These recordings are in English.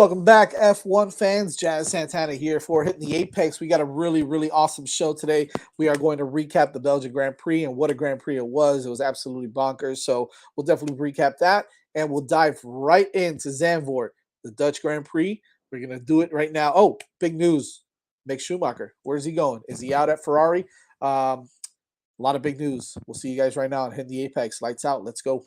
Welcome back, F1 fans. Jazz Santana here for Hitting the Apex. We got a really, really awesome show today. We are going to recap the Belgian Grand Prix and what a Grand Prix it was. It was absolutely bonkers. So we'll definitely recap that, and we'll dive right into Zandvoort, the Dutch Grand Prix. We're going to do it right now. Oh, big news. Mick Schumacher. Where's he going? Is he out at Ferrari? A lot of big news. We'll see you guys right now on Hitting the Apex. Lights out. Let's go.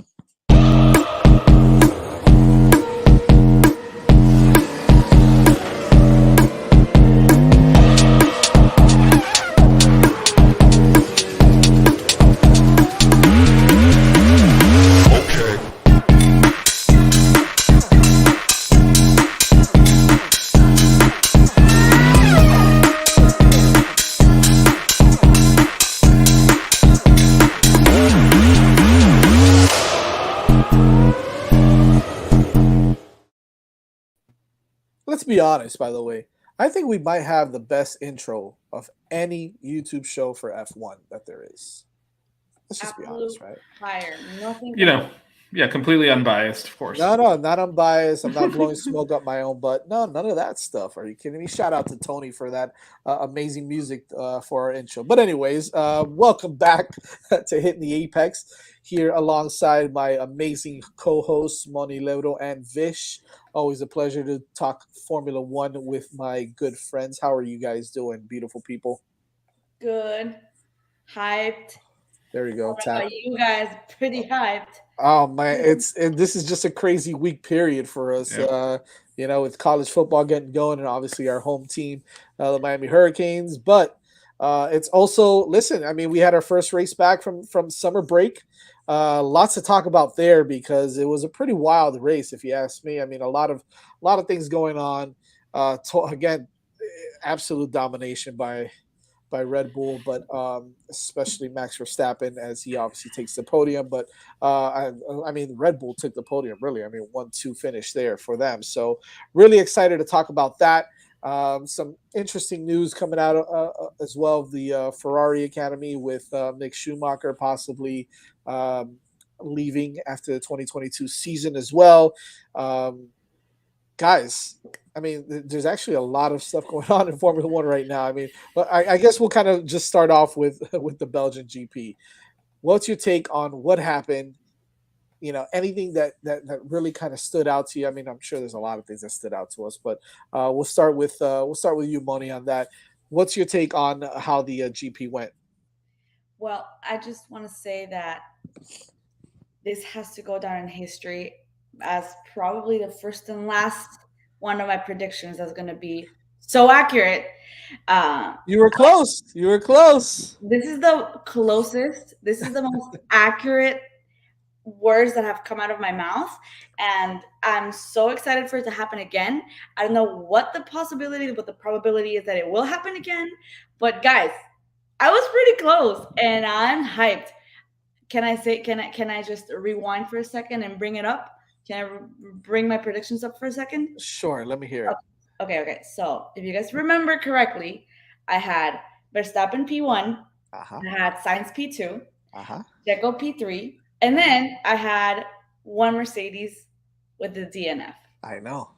Let's be honest, by the way. I think we might have the best intro of any YouTube show for F1 that there is. Let's just be honest, right? Fire. Nothing. Yeah, completely unbiased, of course. No, not unbiased. I'm not blowing smoke up my own butt. No, none of that stuff. Are you kidding me? Shout out to Tony for that amazing music for our intro. But anyways, welcome back to Hitting the Apex here alongside my amazing co-hosts, Moni Leuro and Vish. Always a pleasure to talk Formula One with my good friends. How are you guys doing, beautiful people? Good. Hyped. There we go. Tap. You guys pretty hyped. Oh man, this is just a crazy week period for us. Yeah. With college football getting going, and obviously our home team, the Miami Hurricanes. But it's also we had our first race back from summer break. Lots to talk about there because it was a pretty wild race, if you ask me. I mean, a lot of things going on. Again, absolute domination by Red Bull, but especially Max Verstappen as he obviously takes the podium. But Red Bull took the podium, really. 1-2 finish there for them. So really excited to talk about that. Some interesting news coming out as well of the Ferrari Academy with Mick Schumacher possibly leaving after the 2022 season as well. Guys, there's actually a lot of stuff going on in Formula One right now. But I guess we'll kind of just start off with the Belgian GP. What's your take on what happened? Anything that really kind of stood out to you? I'm sure there's a lot of things that stood out to us, but we'll start with you, Moni, on that. What's your take on how the GP went? Well, I just want to say that this has to go down in history as probably the first and last one of my predictions that's going to be so accurate. You were close. This is the closest. This is the most accurate words that have come out of my mouth. And I'm so excited for it to happen again. I don't know what the probability is that it will happen again. But guys, I was pretty close and I'm hyped. Can I just rewind for a second and bring it up? Can I bring my predictions up for a second? Sure, let me hear it. Okay. So if you guys remember correctly, I had Verstappen P1, I had Sainz P2, Checo P3, and then I had one Mercedes with the DNF. I know.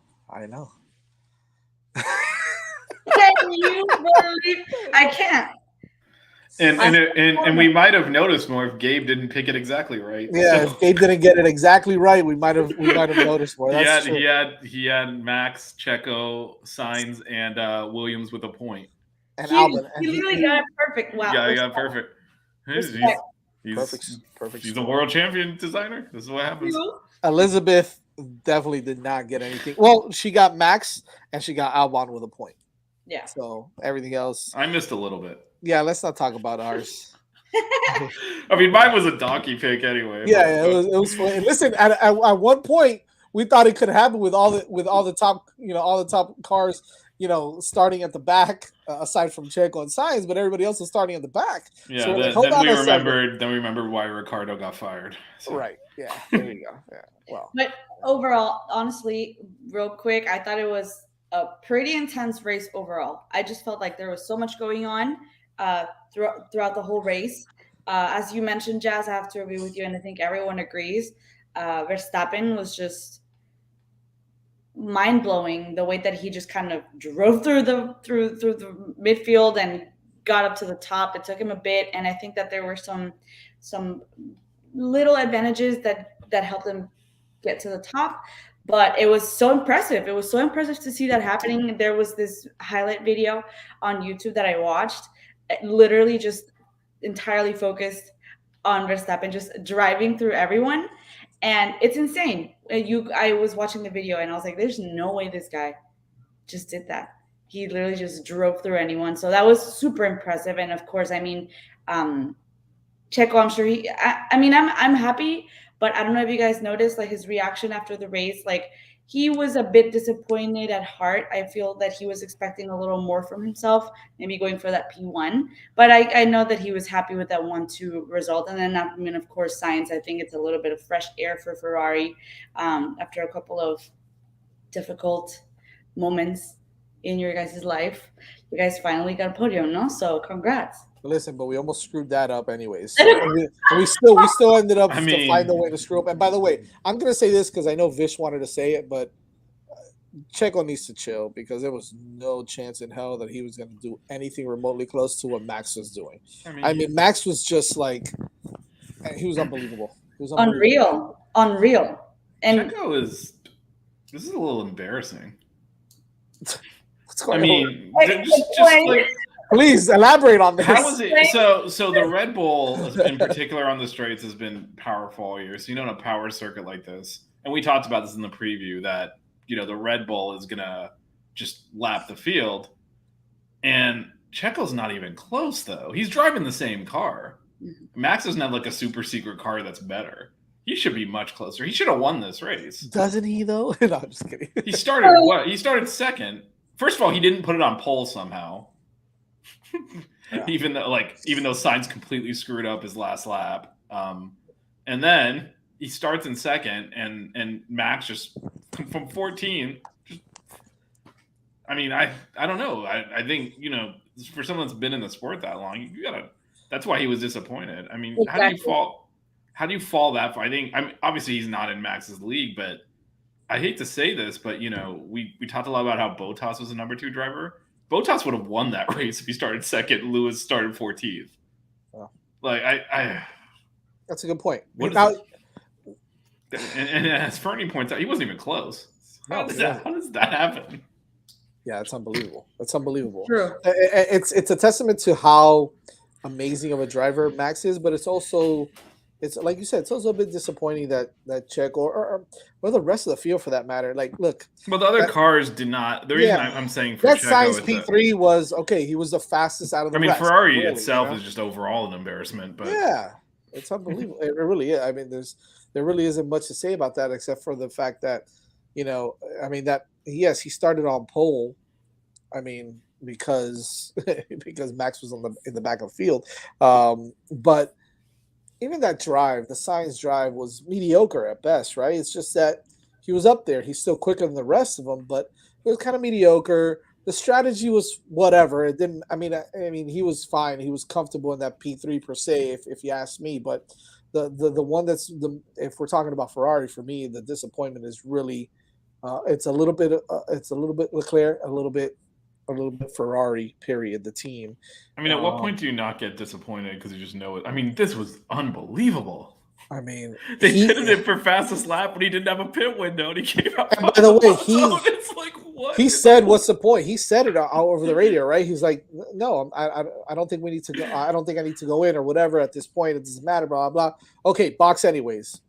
Can you believe? I can't. And we might have noticed more if Gabe didn't pick it exactly right. Yeah, if Gabe didn't get it exactly right, we might have noticed more. That's true. He had Max, Checo, Sainz, and Williams with a point. And Albon. He literally got it perfect. Wow. Yeah, he got perfect. Perfect. He's a world champion designer. This is what happens. Elizabeth definitely did not get anything. Well, she got Max and she got Albon with a point. Yeah. So everything else, I missed a little bit. Yeah, let's not talk about ours. Mine was a donkey pick anyway. Yeah, it was fun. Listen, at one point we thought it could happen with all the top cars, starting at the back, aside from Checo and Sainz, but everybody else was starting at the back. Yeah, so then we remembered why Ricardo got fired. So. Right. Yeah. There you go. Yeah. Well. But overall, honestly, real quick, I thought it was a pretty intense race overall. I just felt like there was so much going on throughout the whole race. As you mentioned, Jazz, I have to agree with you, and I think everyone agrees. Verstappen was just mind-blowing, the way that he just kind of drove through the midfield and got up to the top. It took him a bit, and I think that there were some little advantages that helped him get to the top. But it was so impressive. It was so impressive to see that happening. There was this highlight video on YouTube that I watched, literally just entirely focused on Verstappen just driving through everyone. And it's insane. I was watching the video and I was like, there's no way this guy just did that. He literally just drove through anyone. So that was super impressive. And of course, I mean, Checo, I'm sure I'm happy, but I don't know if you guys noticed like his reaction after the race. Like he was a bit disappointed at heart. I feel that he was expecting a little more from himself, maybe going for that P1. But I know that he was happy with that 1-2 result. And then, I mean, of course, Sainz, I think it's a little bit of fresh air for Ferrari after a couple of difficult moments in your guys' life. You guys finally got a podium, no? So congrats. Listen, but we almost screwed that up anyways. So, and we still ended up to find a way to screw up. And by the way, I'm going to say this because I know Vish wanted to say it, but Checo needs to chill because there was no chance in hell that he was going to do anything remotely close to what Max was doing. I mean Max was just like, he was unbelievable. He was unreal. And Checo this is a little embarrassing. What's going on? Just like, please elaborate on this. How was it? So the Red Bull, in particular on the straights, has been powerful all year. So on a power circuit like this, and we talked about this in the preview that the Red Bull is gonna just lap the field, and Checo's not even close though. He's driving the same car. Max doesn't have like a super secret car that's better. He should be much closer. He should have won this race. Doesn't he though? No, I'm just kidding. He started what? He started second. First of all, he didn't put it on pole somehow. Yeah. Even though Sainz completely screwed up his last lap, and then he starts in second, and Max just from 14. I mean, I don't know. I think for someone that's been in the sport that long, you gotta. That's why he was disappointed. I mean, exactly. How do you fall that far? I think obviously he's not in Max's league, but I hate to say this, but we talked a lot about how Bottas was a number 2 driver. Bottas would have won that race if he started second. Lewis started 14th. Oh. Like that's a good point. And as Fernie points out, he wasn't even close. How does that happen? Yeah, it's unbelievable. It's unbelievable. True. It's a testament to how amazing of a driver Max is, but it's like you said, it's also a bit disappointing that Checo or the rest of the field for that matter. Like, look. Well, the other cars did not. The reason I'm saying for that Checo Sainz P3 was okay. He was the fastest out of the rest. Ferrari itself is just overall an embarrassment. But yeah, it's unbelievable. It really is. I mean, there really isn't much to say about that except for the fact that he started on pole. I mean, because Max was in the back of the field, but. Even that drive, the Sainz drive, was mediocre at best, right? It's just that he was up there. He's still quicker than the rest of them, but it was kind of mediocre. The strategy was whatever. It didn't. I mean, he was fine. He was comfortable in that P3 per se, if you ask me. But the one if we're talking about Ferrari, for me, the disappointment is really it's a little bit Leclerc, a little bit Ferrari, period, the team. I mean, at what point do you not get disappointed because you just know it? I mean, this was unbelievable. I mean, they pitted it for fastest lap when he didn't have a pit window, and he came out. And by the way, it's like, what? He said, "What's the point?" He said it all over the radio, right? He's like, "No, I don't think we need to go. I don't think I need to go in or whatever at this point. It doesn't matter." Blah blah. Okay, box anyways.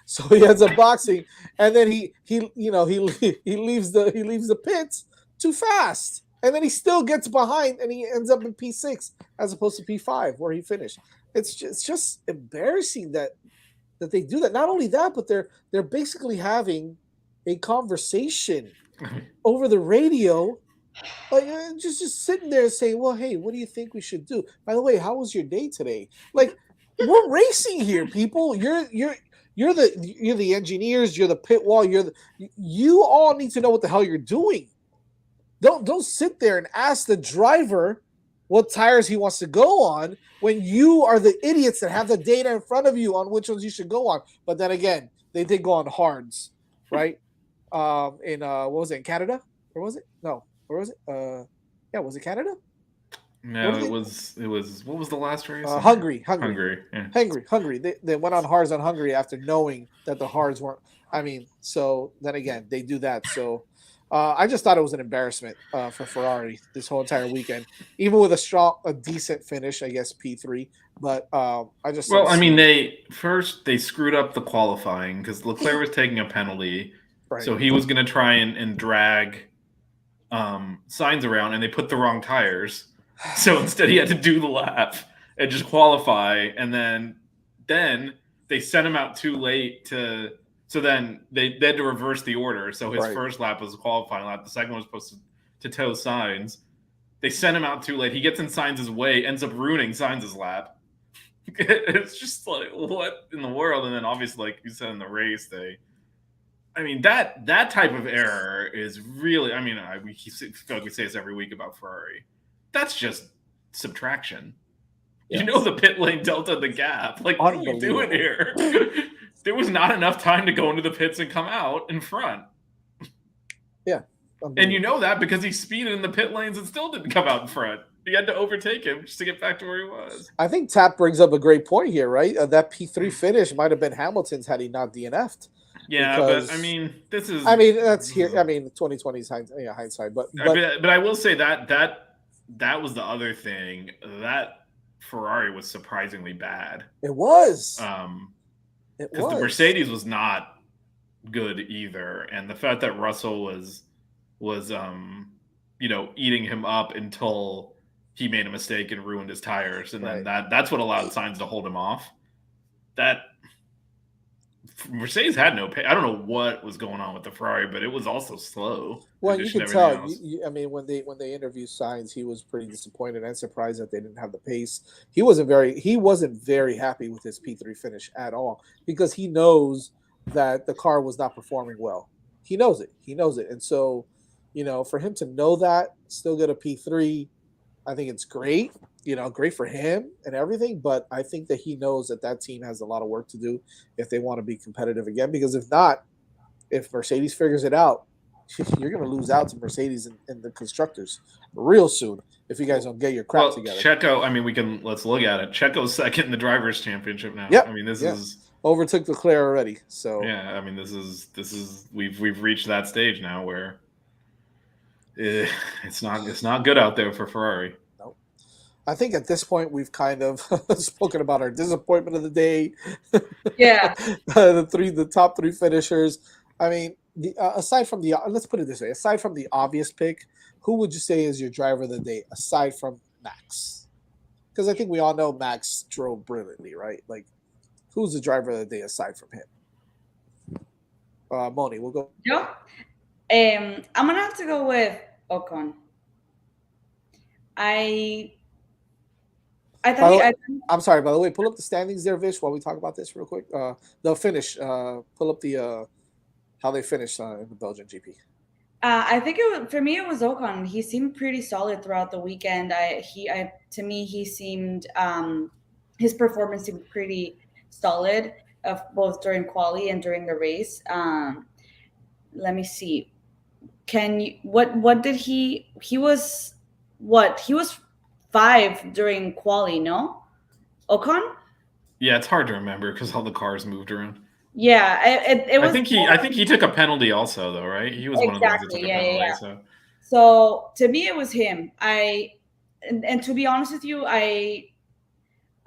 So he ends up boxing, and then he leaves the pits too fast. And then he still gets behind, and he ends up in P6 as opposed to P5 where he finished. It's just embarrassing that they do that. Not only that, but they're basically having a conversation over the radio, like just sitting there saying, "Well, hey, what do you think we should do? By the way, how was your day today?" Like, we're racing here, people. You're the engineers. You're the pit wall. You all need to know what the hell you're doing. Don't sit there and ask the driver what tires he wants to go on when you are the idiots that have the data in front of you on which ones you should go on. But then again, they did go on hards, right? in what was it, in Canada? Or was it? No, where was it? Yeah, was it Canada? What No, did it they? was what was the last race? Hungary, Hungary. Yeah. Hungary. They went on hards on Hungary after knowing that the hards weren't. I mean, so then again, they do that. So I just thought it was an embarrassment for Ferrari this whole entire weekend, even with a decent finish, I guess P3. But I just don't Well, I mean, see. they screwed up the qualifying because Leclerc was taking a penalty, Right, so he was going to try and drag Signs around, and they put the wrong tires. So instead, he had to do the lap and just qualify, and then they sent him out too late to. So then they had to reverse the order. So his right. first lap was a qualifying lap. The second one was supposed to tow Signs. They sent him out too late. He gets in Signs' way, ends up ruining Signs' lap. It's just like, what in the world? And then obviously, like you said in the race, I mean, that type of error is really. I mean, we feel like we say this every week about Ferrari. That's just subtraction. Yes. You know, the pit lane delta, the gap. Like, what are we doing here? There was not enough time to go into the pits and come out in front. Yeah, and you know that because he speeded in the pit lanes and still didn't come out in front. He had to overtake him just to get back to where he was. I think Tap brings up a great point here, right? That P3 finish might have been Hamilton's had he not DNF'd. Yeah, because, but I mean, this is. I mean, that's here. I mean, 2020's hindsight, but I will say that was the other thing. That Ferrari was surprisingly bad. It was. Because the Mercedes was not good either, and the fact that Russell was eating him up until he made a mistake and ruined his tires, and then that's what allowed Sainz to hold him off. That Mercedes had no pay. I don't know what was going on with the Ferrari, but it was also slow. Well, you can tell. I mean, when they interviewed Sainz, he was pretty disappointed and surprised that they didn't have the pace. He wasn't very happy with his P3 finish at all because he knows that the car was not performing well. He knows it. And so, for him to know that, still get a P3, I think it's great. Great for him and everything. But I think that he knows that team has a lot of work to do if they want to be competitive again. Because if not, if Mercedes figures it out, you're going to lose out to Mercedes and the constructors real soon if you guys don't get your crap together. Checo, I mean, let's look at it. Checo's second in the drivers' championship now. Yep. I mean, this is overtook Leclerc already. So yeah, I mean, this is we've reached that stage now where it's not good out there for Ferrari. Nope. I think at this point we've kind of spoken about our disappointment of the day. Yeah. the top three finishers. I mean, aside from let's put it this way: aside from the obvious pick, who would you say is your driver of the day aside from Max? Because I think we all know Max drove brilliantly, right? Like, who's the driver of the day aside from him? Moni, we'll go. Yo, I'm gonna have to go with Ocon. I'm sorry. By the way, pull up the standings there, Vish, while we talk about this real quick. The finish. Pull up the how they finished in the Belgian GP. I think for me it was Ocon. He seemed pretty solid throughout the weekend. To me he seemed his performance seemed pretty solid, both during quali and during the race. Let me see. What did he was 5 during quali, no? Ocon? Yeah, it's hard to remember because all the cars moved around. Yeah, it was. I think he took a penelty also, though, right? He was one of the ones that took a penalty. Yeah. So to me, it was him. And to be honest with you, I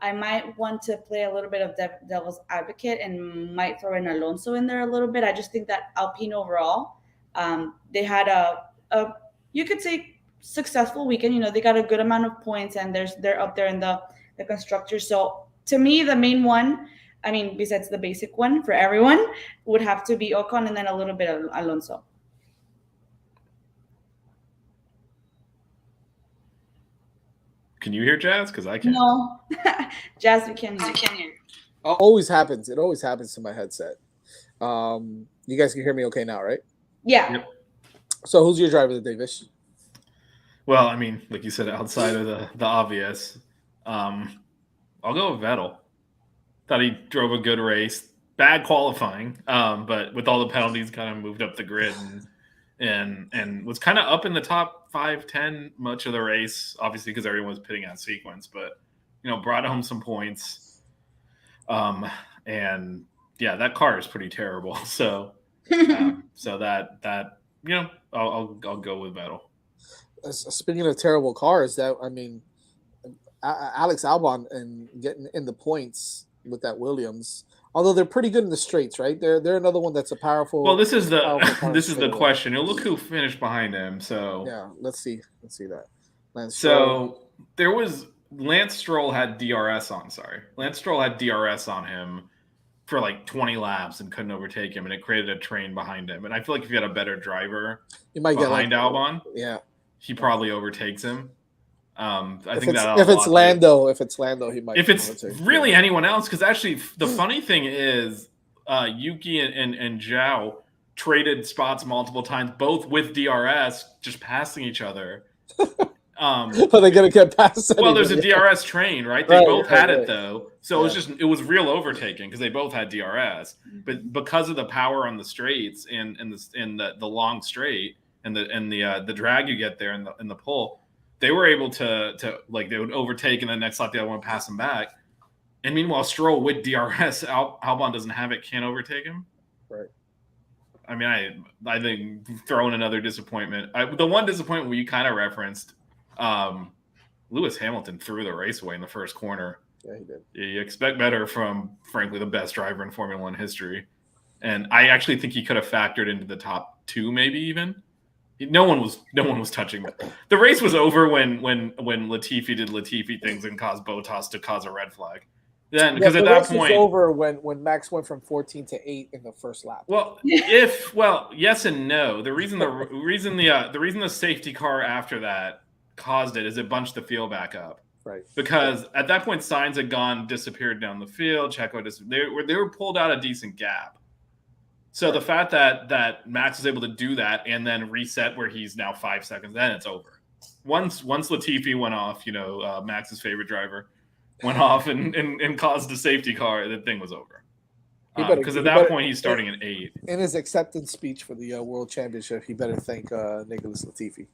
might want to play a little bit of devil's advocate and might throw in Alonso in there a little bit. I just think that Alpine overall, they had a you could say successful weekend. They got a good amount of points and they're up there in the constructors. So to me, the main one, I mean, besides the basic one for everyone, would have to be Ocon and then a little bit of Alonso. Can you hear Jazz? Because I can't. No, Jazz, we can't hear. Always happens. It always happens to my headset. You guys can hear me okay now, right? Yeah. Yep. So who's your driver of the day, Vish? Well, I mean, like you said, outside of the obvious, I'll go with Vettel. Thought he drove a good race, bad qualifying, but with all the penalties, kind of moved up the grid and was kind of up in the top 5-10 much of the race, obviously because everyone was pitting on sequence, but brought home some points. And yeah, that car is pretty terrible. So so that I'll go with Vettel. Speaking of terrible cars, Alex Albon and getting in the points with that Williams, although they're pretty good in the straights, right? They're another one that's a powerful. Well, this is the question. Look who finished behind him. So yeah, let's see that. There was Lance Stroll had DRS on. Lance Stroll had DRS on him for like 20 laps and couldn't overtake him, and it created a train behind him. And I feel like if you had a better driver behind Albon, he probably overtakes him. If it's Lando, he might. If it's really anyone else, because actually the funny thing is, Yuki and Zhao traded spots multiple times, both with DRS, just passing each other. But they're gonna get past. Well, there's a DRS train, right? They both had it though, so it was real overtaking because they both had DRS. But because of the power on the straights and the long straight and the drag you get there in the pull, they were able to they would overtake and the next lap they want to pass them back. And meanwhile, Stroll with DRS, Albon doesn't have it, can't overtake him. Right. I mean, I think throwing another disappointment. The one disappointment we kind of referenced. Lewis Hamilton threw the race away in the first corner. Yeah, he did. You expect better from, frankly, the best driver in Formula One history. And I actually think he could have factored into the top 2, maybe even. No one was touching it. The race was over when Latifi did Latifi things and caused Bottas to cause a red flag. Then because at that point, was over when Max went from 14 to 8 in the first lap. Well, yes and no. The reason the safety car after that caused it is it bunched the field back up. Right. Because at that point, Sainz had disappeared down the field. Checo they were pulled out a decent gap. So the fact that Max was able to do that and then reset where he's now 5 seconds, then it's over. Once Latifi went off, Max's favorite driver went off and caused a safety car, the thing was over. Because at that point, he's starting at 8. In his acceptance speech for the World Championship, he better thank Nicholas Latifi.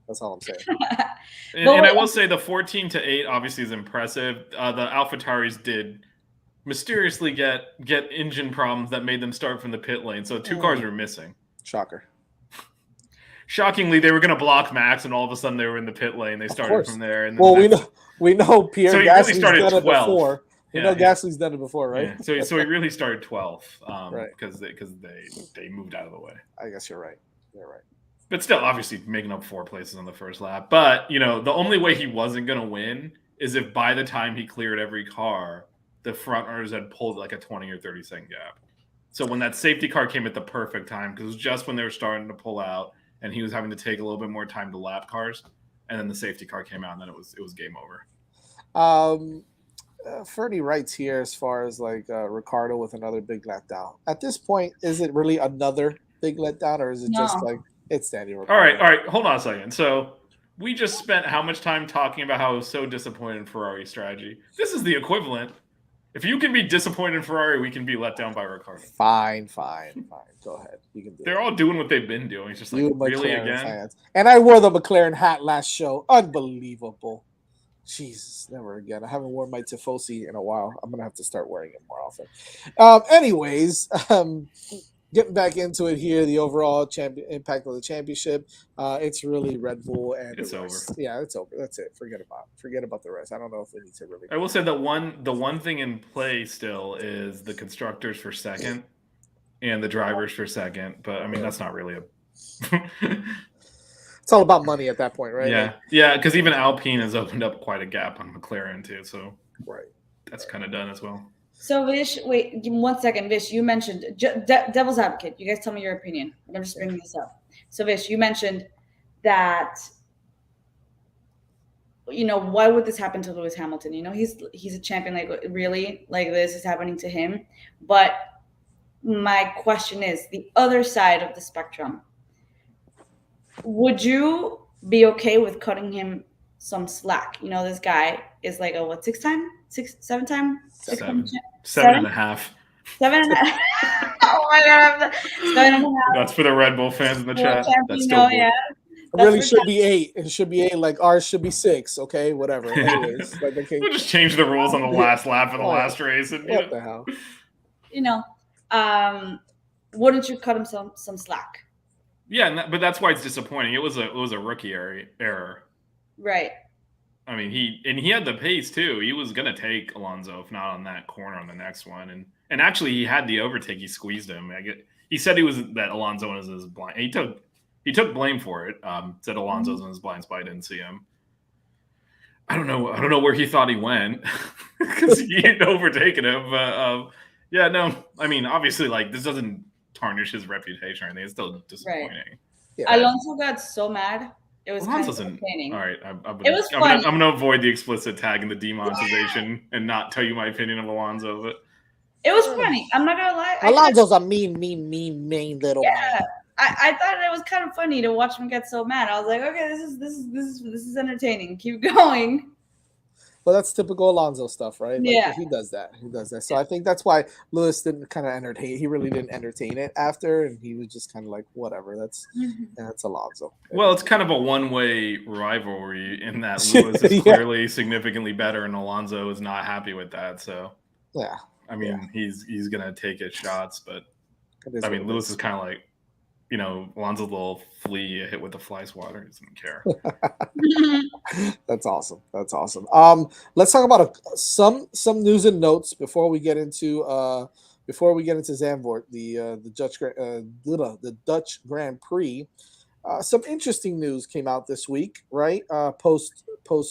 That's all I'm saying. and I will say the 14 to 8 obviously is impressive. The AlphaTauris did mysteriously get engine problems that made them start from the pit lane. So 2 cars were missing. Shocker. Shockingly, they were going to block Max, and all of a sudden they were in the pit lane. They started from there. And we know Pierre Gasly's done it before. We know Gasly's done it before, right? Yeah. So he really started 12th right. because they moved out of the way. I guess you're right. But still, obviously, making up 4 places on the first lap. But, the only way he wasn't going to win is if by the time he cleared every car, the front runners had pulled like a 20 or 30 second gap. So when that safety car came at the perfect time, because it was just when they were starting to pull out and he was having to take a little bit more time to lap cars, and then the safety car came out and then it was game over. Ferdy writes here as far as Ricardo with another big letdown. At this point, is it really another big letdown, or is it just like it's Daniel Ricciardo? All right. Hold on a second. So we just spent how much time talking about how I was so disappointed in Ferrari's strategy? This is the equivalent. If you can be disappointed in Ferrari, we can be let down by Ricardo. Fine. Go ahead. You can do They're all doing what they've been doing. It's just like, really again? Fans. And I wore the McLaren hat last show. Unbelievable. Jesus, never again. I haven't worn my Tifosi in a while. I'm going to have to start wearing it more often. Anyways, getting back into it here, the overall impact of the championship. It's really Red Bull and it's over. Yeah, it's over. That's it. Forget about the rest. I don't know if we need to really. I will say that the one thing in play still is the constructors for second and the drivers for second. But I mean, that's not really It's all about money at that point, right? Yeah. Because even Alpine has opened up quite a gap on McLaren too. So that's kind of done as well. So, Vish, wait 1 second. Vish, you mentioned devil's advocate. You guys tell me your opinion. I'm just bringing this up. So, Vish, you mentioned that, why would this happen to Lewis Hamilton? He's a champion. Really? This is happening to him. But my question is, the other side of the spectrum, would you be okay with cutting him some slack? This guy is like a 7-time? 7.5. 7.5. Oh my god, 7.5. That's for the Red Bull fans in the chat. That's still No, bull. yeah. It really should be 8. It should be 8. Like ours should be 6. Okay, whatever. Anyways, like they We'll just change the rules on the last lap of the last race. And, what the hell? Wouldn't you cut him some slack? Yeah, but that's why it's disappointing. It was a rookie error. Right. I mean, he had the pace too. He was gonna take Alonso if not on that corner on the next one, and actually he had the overtake. He squeezed him. He said that Alonso was his blind. He took blame for it. Said Alonso's in his blind spot. I didn't see him. I don't know where he thought he went because he had overtaken him. But yeah, no. I mean, obviously, like this doesn't tarnish his reputation or anything. It's still disappointing. Right. Yeah. Alonso got so mad. It was Alonso's kind of entertaining. All right, It was funny. I'm gonna avoid the explicit tag and the demonetization and not tell you my opinion of Alonso. But it was funny. I'm not gonna lie. Alonso's a mean little man. I thought it was kind of funny to watch him get so mad. I was like, okay, this is entertaining. Keep going. Well, that's typical Alonso stuff, right? Like, yeah, he does that. So I think that's why Lewis didn't kind of entertain. He really didn't entertain it after, and he was just kind of like, whatever. That's Alonso. Well, it's kind of a one-way rivalry in that Lewis is clearly significantly better, and Alonso is not happy with that. So yeah, I mean, he's gonna take his shots, but I mean, Lewis is kind of like, Alonso's little flea hit with the fly swatter. He doesn't care. That's awesome. Let's talk about some news and notes before we get into Zandvoort, the Dutch Grand Prix. Some interesting news came out this week, right? Post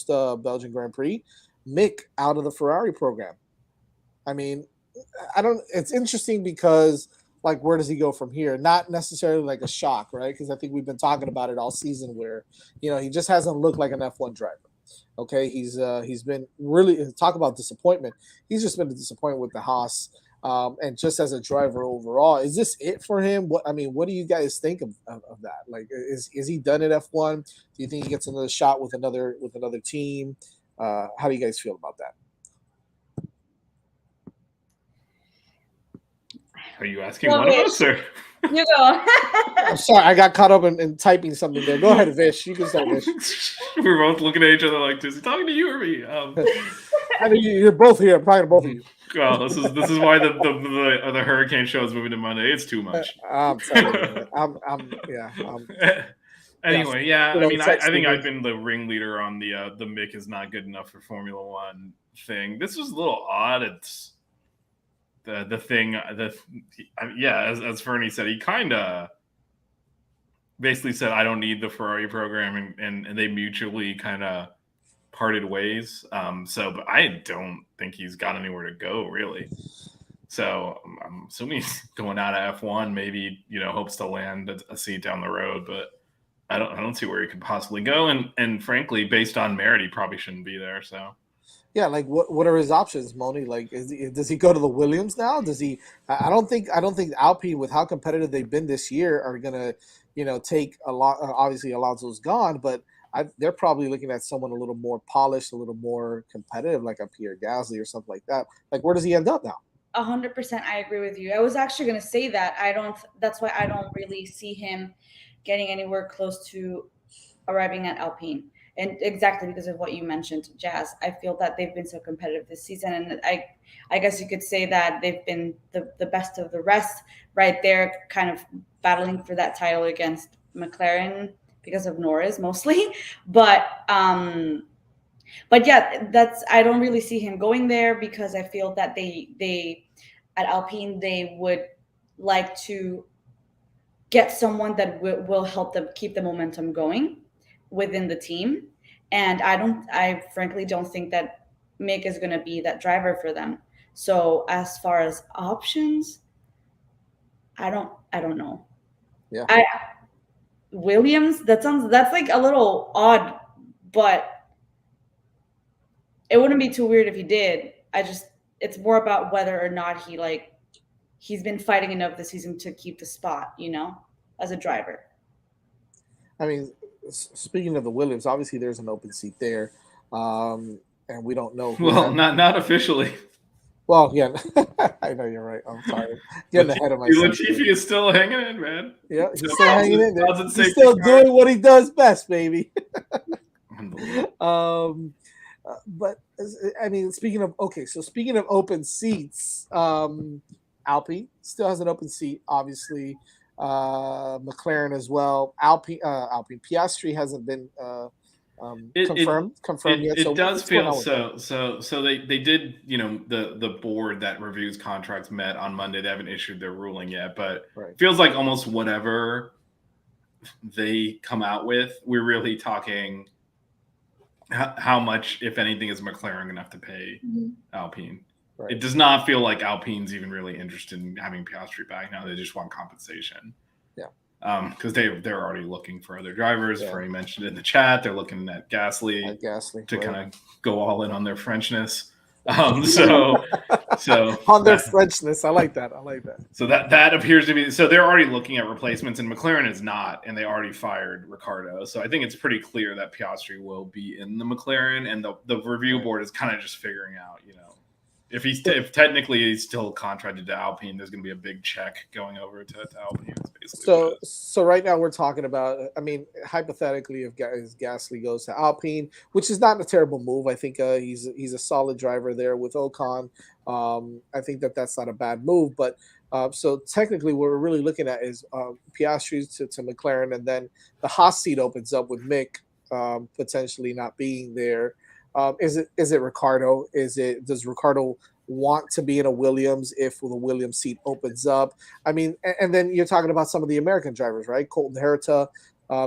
Belgian Grand Prix, Mick out of the Ferrari program. I mean, it's interesting because, like, where does he go from here? Not necessarily like a shock, right? Because I think we've been talking about it all season where, he just hasn't looked like an F1 driver. Okay, he's been really, talk about disappointment. He's just been a disappointment with the Haas, and just as a driver overall. Is this it for him? What do you guys think of that? Like, is he done at F1? Do you think he gets another shot with another team? How do you guys feel about that? Are you asking one of us, or you go? I'm sorry, I got caught up in typing something there. Go ahead, Vish. You can start, Vish. We're both looking at each other like, is he talking to you or me? I mean, you're both here. I'm talking to both of you. Well, this is why the Hurricane show is moving to Monday. It's too much. I'm sorry. Anyway, yeah. I mean, I think I've been the ringleader on the Mick is not good enough for Formula One thing. This was a little odd. It's the thing. As Fernie said, he kind of basically said, "I don't need the Ferrari program," and they mutually kind of parted ways. But I don't think he's got anywhere to go really. So I'm assuming he's going out of F1. Maybe hopes to land a seat down the road, but I don't see where he could possibly go. And frankly, based on merit, he probably shouldn't be there. So. Yeah, like what are his options, Moni? Like, does he go to the Williams now? Does he? I don't think Alpine, with how competitive they've been this year, are gonna, take a lot. Obviously, Alonso's gone, but they're probably looking at someone a little more polished, a little more competitive, like a Pierre Gasly or something like that. Like, where does he end up now? 100%, I agree with you. I was actually gonna say that that's why I don't really see him getting anywhere close to arriving at Alpine. And exactly because of what you mentioned, Jazz. I feel that they've been so competitive this season. And I guess you could say that they've been the best of the rest right there, kind of battling for that title against McLaren because of Norris mostly. But yeah, I don't really see him going there because I feel that they at Alpine, they would like to get someone that will help them keep the momentum going within the team. And I frankly don't think that Mick is going to be that driver for them. So as far as options, I don't know. Yeah. Williams, that's like a little odd, but it wouldn't be too weird if he did. It's more about whether or not he's been fighting enough this season to keep the spot, as a driver. I mean, speaking of the Williams, obviously there's an open seat there, and we don't know. Not officially. Well, yeah, I know you're right. I'm sorry, getting ahead of myself. Latifi is still hanging in, man. Yeah, he's still hanging in there. Thousand He's safety still car. doing what he does best, baby. Unbelievable. But I mean, speaking of open seats, Alpine still has an open seat, obviously. McLaren as well. Alpine Piastri hasn't been confirmed yet. It So does what's going feel on with that? so they did, the board that reviews contracts met on Monday. They haven't issued their ruling yet, but Right. it feels like almost whatever they come out with, we're really talking how much, if anything, is McLaren going to have to pay Alpine. Right. It does not feel like Alpine's even really interested in having Piastri back now. They just want compensation. Yeah. Because they're already looking for other drivers. Yeah. Frey mentioned in the chat they're looking at Gasly to kind of go all in on their Frenchness. So on their Frenchness, I like that. So that appears to be, so they're already looking at replacements, and McLaren is not, and they already fired Ricciardo. So I think it's pretty clear that Piastri will be in the McLaren, and the review board is kind of just figuring out, if technically he's still contracted to Alpine, there's going to be a big check going over to Alpine. So right now we're talking about, I mean, hypothetically, if Gasly goes to Alpine, which is not a terrible move. I think he's a solid driver there with Ocon. I think that's not a bad move. But so technically, what we're really looking at is Piastri to McLaren, and then the Haas seat opens up with Mick potentially not being there. Is it Ricciardo? Does Ricciardo want to be in a Williams if the Williams seat opens up? I mean, and then you're talking about some of the American drivers, right? Colton Herta,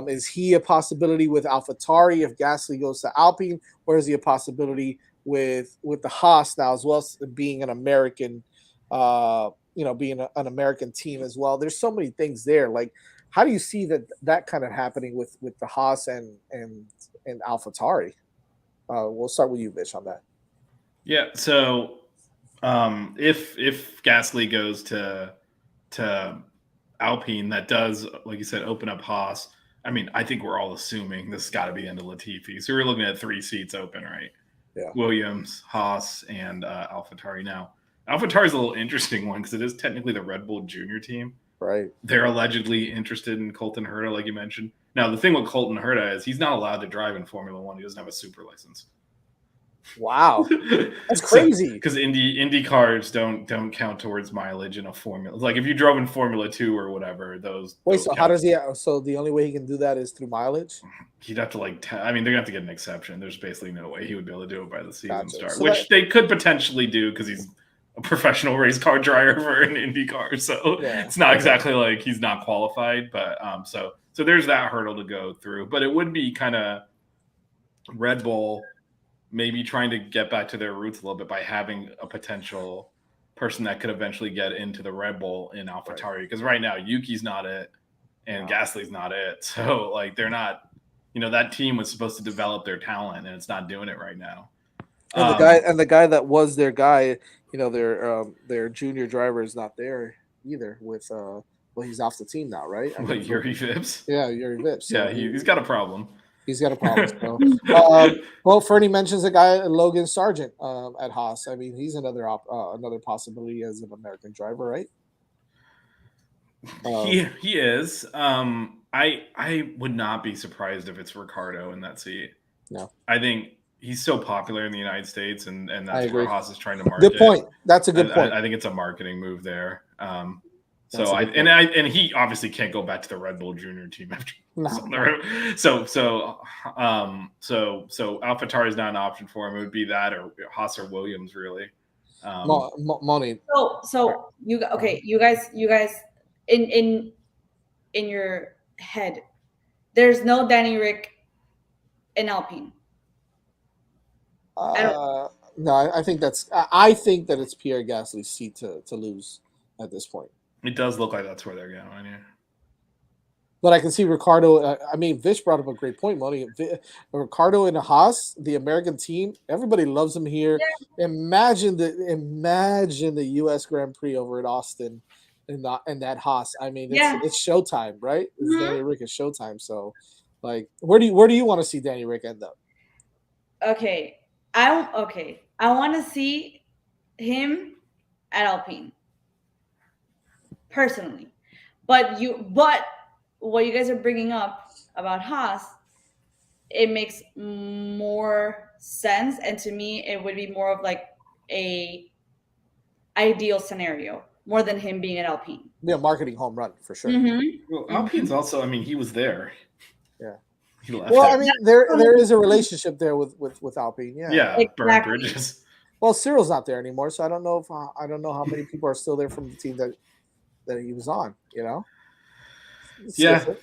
is he a possibility with AlphaTauri if Gasly goes to Alpine, or is he a possibility with the Haas now as well, being an American, being an American team as well? There's so many things there. Like, how do you see that kind of happening with the Haas and AlphaTauri? We'll start with you, Vish, on that. Yeah. So if Gasly goes to Alpine, that does, like you said, open up Haas. I mean, I think we're all assuming this has got to be into Latifi. So we're looking at 3 seats open, right? Yeah. Williams, Haas, and AlphaTauri. Now, AlphaTauri is a little interesting one because it is technically the Red Bull Junior team. Right. They're allegedly interested in Colton Herta, like you mentioned. Now, the thing with Colton Herta is he's not allowed to drive in Formula One. He doesn't have a super license. Wow, that's crazy. Because Indy cars don't count towards mileage in a Formula. Like if you drove in Formula 2 or whatever, those. Wait, so how does he? So the only way he can do that is through mileage? He'd have to they're gonna have to get an exception. There's basically no way he would be able to do it by the season start, so which they could potentially do because he's a professional race car driver for an Indy car. So it's not exactly like he's not qualified, but so there's that hurdle to go through. But it would be kind of Red Bull maybe trying to get back to their roots a little bit by having a potential person that could eventually get into the Red Bull in AlphaTauri. Because right now, Yuki's not it and Gasly's not it. So, they're not, that team was supposed to develop their talent and it's not doing it right now. And the guy that was their guy, their junior driver is not there either with, he's off the team now, right? Yuri Vips? Yeah, Yuri Vips. Yeah, he's got a problem. He's got a problem. So. Fernie mentions a guy, Logan Sargent, at Haas. I mean, he's another possibility as an American driver, right? He is. I would not be surprised if it's Ricciardo in that seat. No, I think he's so popular in the United States, and that's where Haas is trying to market. Good point. That's a good point. I think it's a marketing move there. And he obviously can't go back to the Red Bull Junior team after. No. So AlphaTauri is not an option for him. It would be that or Haas or Williams, really. Moni. So you guys in your head, there's no Danny Rick in Alpine. No, I think that it's Pierre Gasly's seat to lose at this point. It does look like that's where they're going. Yeah. But I can see Ricciardo. Vish brought up a great point, Moni. Ricciardo and Haas, the American team, everybody loves him here. Yeah. Imagine the U.S. Grand Prix over at Austin, and that Haas. I mean, it's showtime, right? It's Danny Rick is showtime. So, where do you want to see Danny Rick end up? Okay, I want to see him at Alpine, personally. But what you guys are bringing up about Haas, it makes more sense, and to me, it would be more of like a ideal scenario more than him being at Alpine. Yeah, marketing home run for sure. Well, Alpine's also. I mean, he was there. Yeah. He left. Well, there. I mean, there is a relationship there with Alpine. Yeah. Yeah, burn Exactly. bridges. Well, Cyril's not there anymore, so I don't know how many people are still there from the team that he was on. You know. It's Yeah. different.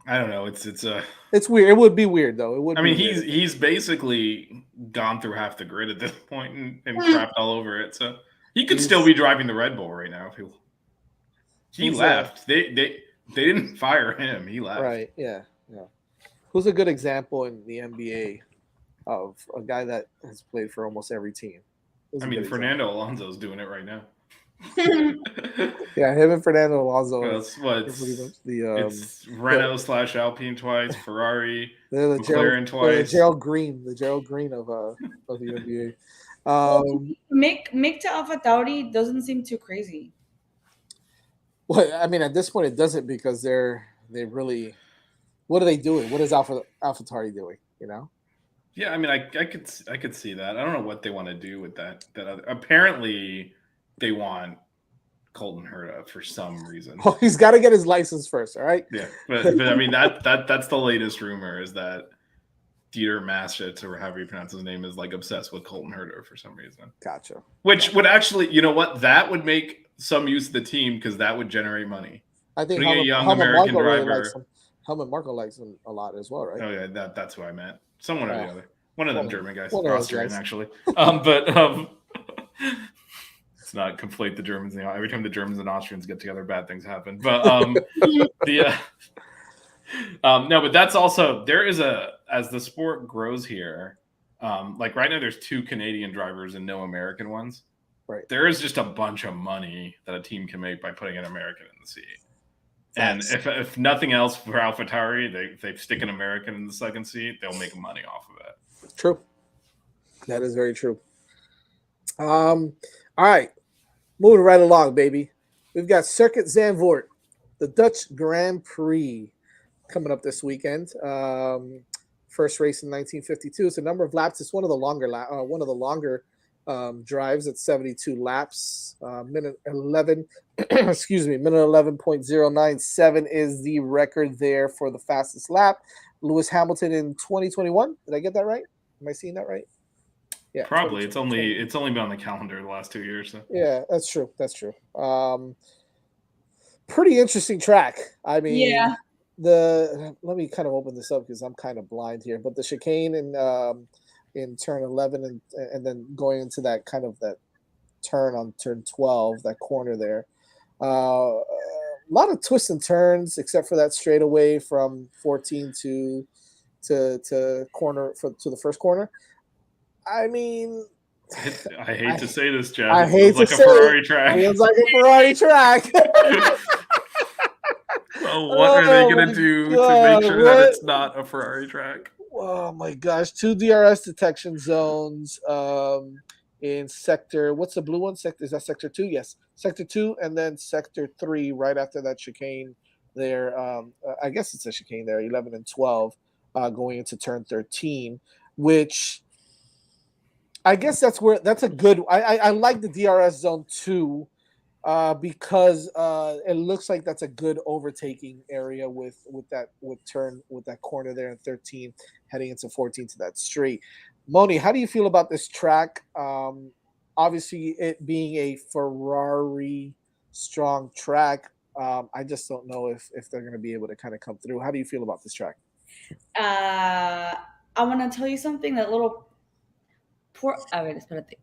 I don't know. It's It's weird. It would be weird though. It would. I mean, be weird. he's basically gone through half the grid at this point and crapped all over it. So he could still be driving the Red Bull right now if he left. They didn't fire him. He left. Right. Yeah. Yeah. Who's a good example in the NBA of a guy that has played for almost every team? Who's I a mean, good Fernando Alonso's doing it right now. example? Yeah, him and Fernando Alonso. Well, it's Renault / Alpine twice, Ferrari, they're the McLaren twice. The Gerald Green of the NBA. Mick to AlphaTauri doesn't seem too crazy. Well, I mean, at this point, it doesn't because they really. What are they doing? What is AlphaTauri doing? You know. Yeah, I mean, I could see that. I don't know what they want to do with that. Apparently, they want Colton Herta for some reason. Oh, he's got to get his license first, all right? Yeah, but I mean that's the latest rumor is that Dieter Maschitz, or however you pronounce his name, is like obsessed with Colton Herta for some reason. Gotcha. Which would actually, you know what, that would make some use of the team because that would generate money. I think a young American driver. Helmut Marko likes him a lot as well, right? Oh yeah, that's who I meant. Someone or the other. One of them German guys, Austrian actually. Let's not conflate the Germans. Every time the Germans and Austrians get together, bad things happen. But no, but that's also there is as the sport grows here. Like right now, there's 2 Canadian drivers and no American ones. Right. There is just a bunch of money that a team can make by putting an American in the seat. And if nothing else for AlphaTauri, they stick an American in the second seat, they'll make money off of it. True. That is very true. All right. Moving right along, baby. We've got Circuit Zandvoort, the Dutch Grand Prix, coming up this weekend. First race in 1952. It's a number of laps. It's one of the longer drives at 72 laps. Minute 11. Excuse me. Minute 11.097 is the record there for the fastest lap. Lewis Hamilton in 2021. Did I get that right? Am I seeing that right? Yeah, probably. It's only been on the calendar the last 2 years. So. Yeah, that's true. Pretty interesting track. I mean, yeah. Let me kind of open this up because I'm kind of blind here. But the chicane in turn 11 and then going into that kind of that turn on turn 12, that corner there. A lot of twists and turns, except for that straightaway from 14 to corner to the first corner. I mean, I hate to say this, Jeff. I hate to say Ferrari track. It was like a Ferrari track. Well, what are they going to do to make sure that it's not a Ferrari track? Oh my gosh! 2 DRS detection zones in sector. What's the blue one? Is that sector 2? Yes, sector 2, and then sector 3 right after that chicane there. I guess it's a chicane there. 11 and 12 going into turn 13, which. I guess that's a good. I like the DRS zone 2 because it looks like that's a good overtaking area with that corner there in 13 heading into 14 to that straight. Moni, how do you feel about this track? Obviously, it being a Ferrari strong track, I just don't know if they're going to be able to kind of come through. How do you feel about this track? I want to tell you something. That little. Espérate.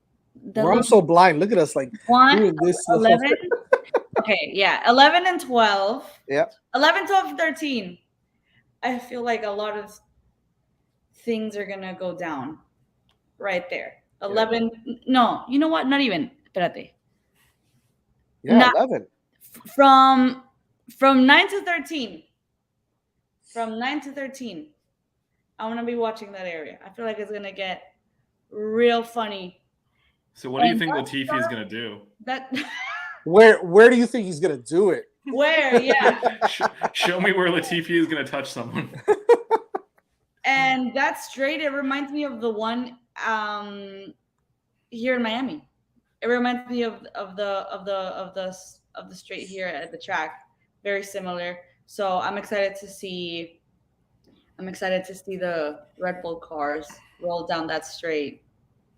We're so blind. Look at us like doing this. 11. Okay, yeah. 11 and 12. Yeah. 11, 12, 13. I feel like a lot of things are going to go down right there. 11. Yeah. No, you know what? Not even. Espérate. Yeah, 11. From 9 to 13. From 9 to 13. I want to be watching that area. I feel like it's going to get real funny So what do you think Latifi is going to do? That Where do you think he's gonna do it? where, yeah. Show me where Latifi is going to touch someone. And that straight, it reminds me of the one here in Miami. It reminds me of the straight here at the track. Very similar. So I'm excited to see the Red Bull cars roll down that straight.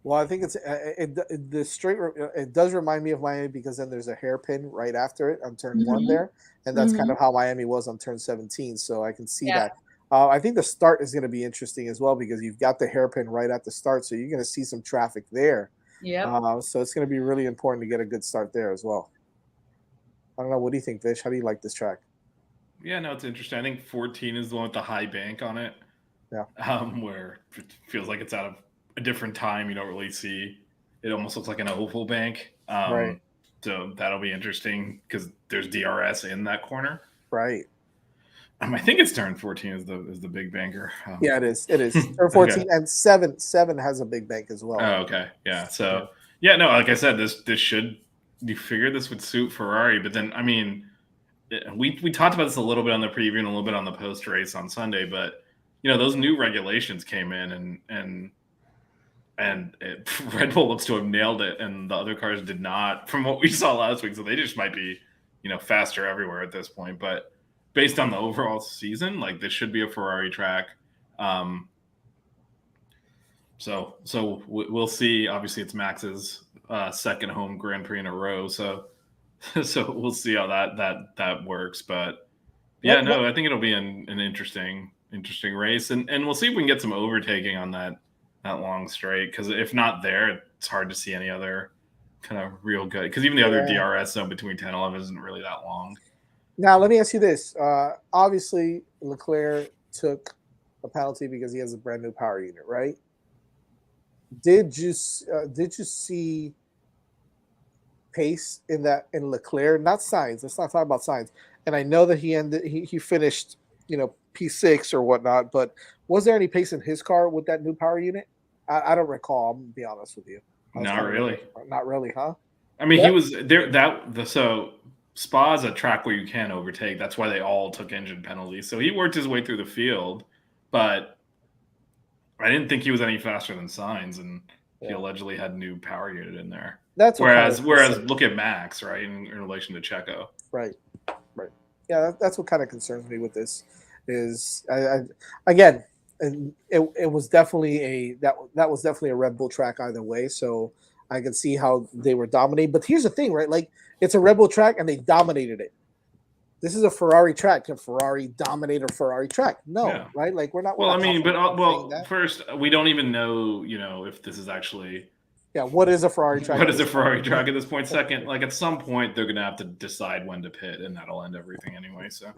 Well, I think the straight. It does remind me of Miami because then there's a hairpin right after it on turn one there, and that's kind of how Miami was on turn 17. So I can see that. I think the start is going to be interesting as well because you've got the hairpin right at the start, so you're going to see some traffic there. Yeah. So it's going to be really important to get a good start there as well. I don't know. What do you think, Vish? How do you like this track? Yeah, no, it's interesting. I think 14 is the one with the high bank on it. Yeah. Where it feels like it's out of a different time. You don't really see. It almost looks like an oval bank. Right. So that'll be interesting because there's DRS in that corner. Right. I think it's turn 14 is the big banker. Yeah, it is. It is turn 14 Okay. and 7 has a big bank as well. Oh, okay. Yeah. So yeah, no, like I said, this should, you figure this would suit Ferrari, but then I mean, we talked about this a little bit on the preview and a little bit on the post race on Sunday, but those new regulations came in and Red Bull looks to have nailed it, and the other cars did not, from what we saw last week. So they just might be, faster everywhere at this point. But based on the overall season, like this should be a Ferrari track. So we'll see. Obviously, it's Max's second home Grand Prix in a row. So we'll see how that works. But yeah, I think it'll be an interesting race, and we'll see if we can get some overtaking on that long straight. Because if not there, it's hard to see any other kind of real good. Because even the other DRS zone between 10 and 11 isn't really that long. Now, let me ask you this. Obviously, Leclerc took a penalty because he has a brand new power unit, right? Did you see pace in Leclerc? Not Sainz. Let's not talk about Sainz. And I know that he finished, P6 or whatnot. But was there any pace in his car with that new power unit? I don't recall. I'm gonna be honest with you. Not really. Not really, huh? I mean, he was there. So Spa's a track where you can overtake. That's why they all took engine penalties. So he worked his way through the field, but I didn't think he was any faster than Sainz, and he allegedly had new power unit in there. That's whereas look at Max, right, in relation to Checo. Right. Yeah, that's what kind of concerns me with this. Is again, and it was definitely that was definitely a Red Bull track either way. So I can see how they were dominating. But here's the thing, right? Like it's a Red Bull track and they dominated it. This is a Ferrari track. Can Ferrari dominate a Ferrari track? No, right? Like we're not. Well, I mean, but first, we don't even know, if this is actually. Yeah, what is a Ferrari track? What is a Ferrari track at this point? Second, like at some point, they're going to have to decide when to pit, and that'll end everything anyway. So,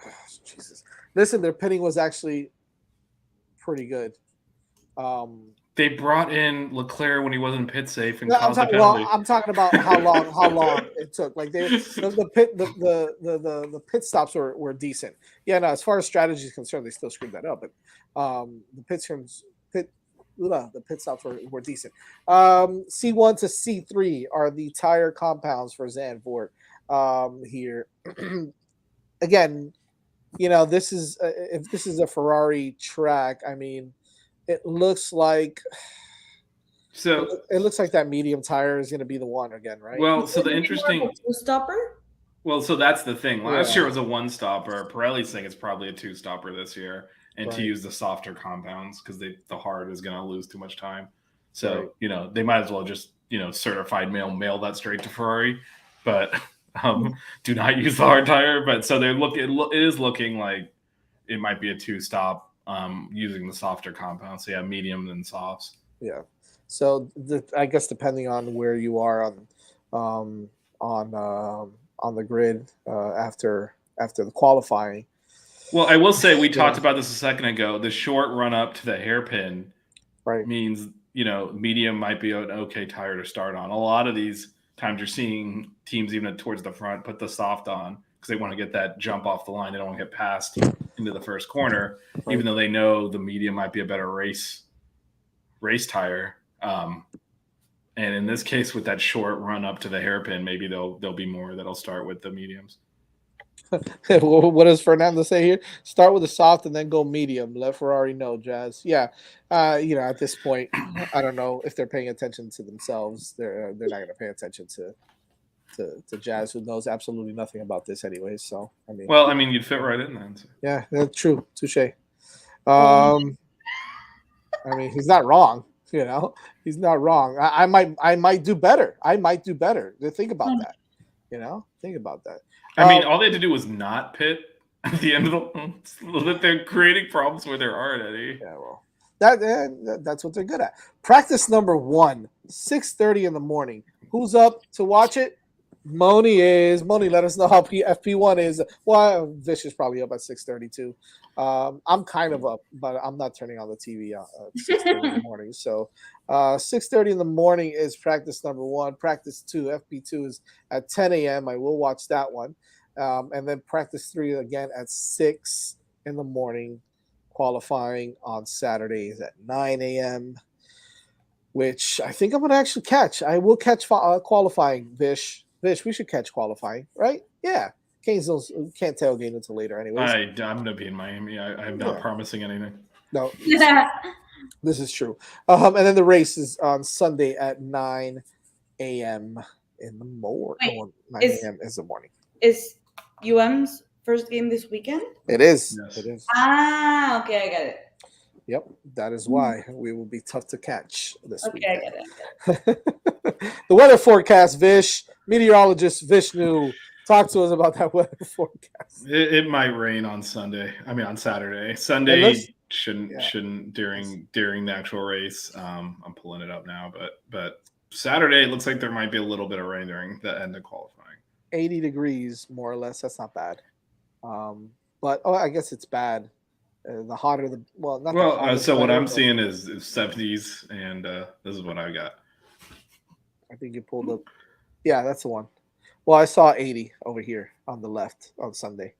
Jesus, listen, their pitting was actually pretty good. They brought in Leclerc when he wasn't pit safe and caused a penalty. Well, I'm talking about how long it took. Like the pit stops were decent. Yeah, no, as far as strategy is concerned, they still screwed that up. But the pit stops were decent. C1 to C3 are the tire compounds for Zandvoort here. Again, this is if this is a Ferrari track, I mean, it looks like that medium tire is going to be the one again, right? Well, so the interesting two-stopper. Well, so that's the thing. Last year it was a one-stopper. Pirelli's saying it's probably a two-stopper this year. And to use the softer compounds because the hard is going to lose too much time. So, they might as well just, certified mail that straight to Ferrari. But do not use the hard tire. But so it is looking like it might be a two-stop using the softer compounds. So, medium and softs. Yeah. So I guess depending on where you are on the grid after the qualifying. Well, I will say we talked about this a second ago. The short run up to the hairpin means, medium might be an okay tire to start on. A lot of these times you're seeing teams even towards the front put the soft on because they want to get that jump off the line. They don't want to get passed into the first corner, even though they know the medium might be a better race tire. And in this case, with that short run up to the hairpin, maybe there'll be more that'll start with the mediums. What does Fernando say here? Start with a soft and then go medium. Let Ferrari know, Jazz. Yeah, at this point, I don't know if they're paying attention to themselves. They're not going to pay attention to Jazz, who knows absolutely nothing about this anyway. So I mean, you'd fit right in then. So. Yeah, that's true. Touche. He's not wrong. He's not wrong. I might do better. Think about that. Think about that. I mean, all they had to do was not pit at the end of the. They're creating problems where there aren't any. Yeah, well, that's what they're good at. Practice number 1, 6:30 in the morning. Who's up to watch it? Moni is. Moni, let us know how FP1 is. Well, Vish is probably up at 6:30 too. I'm kind of up, but I'm not turning on the TV at 6:30 in the morning. So 6:30 in the morning is practice number 1. Practice 2, FP2 is at 10 a.m. I will watch that one. And then practice 3 again at 6 in the morning. Qualifying on Saturdays at 9 a.m., which I think I'm going to actually catch. I will catch qualifying, Vish. Vish, we should catch qualifying, right? Yeah. Can't tailgate until later anyways. I'm going to be in Miami. I'm not promising anything. No. This is true. And then the race is on Sunday at 9 a.m. in the morning. 9 a.m. is the morning. Is UM's first game this weekend? It is. Yes. It is. Okay, I get it. Yep, that is why we will be tough to catch this weekend. I get it. The weather forecast, Vish, meteorologist Vishnu, talk to us about that weather forecast. It might rain on Sunday. I mean, on Saturday. Sunday shouldn't during the actual race. I'm pulling it up now, but Saturday it looks like there might be a little bit of rain during the end of qualifying. 80 degrees, more or less. That's not bad. But I guess it's bad. The hotter the so what I'm seeing is 70s, and this is what I got. I think you pulled up. Yeah, that's the one. Well, I saw 80 over here on the left on Sunday.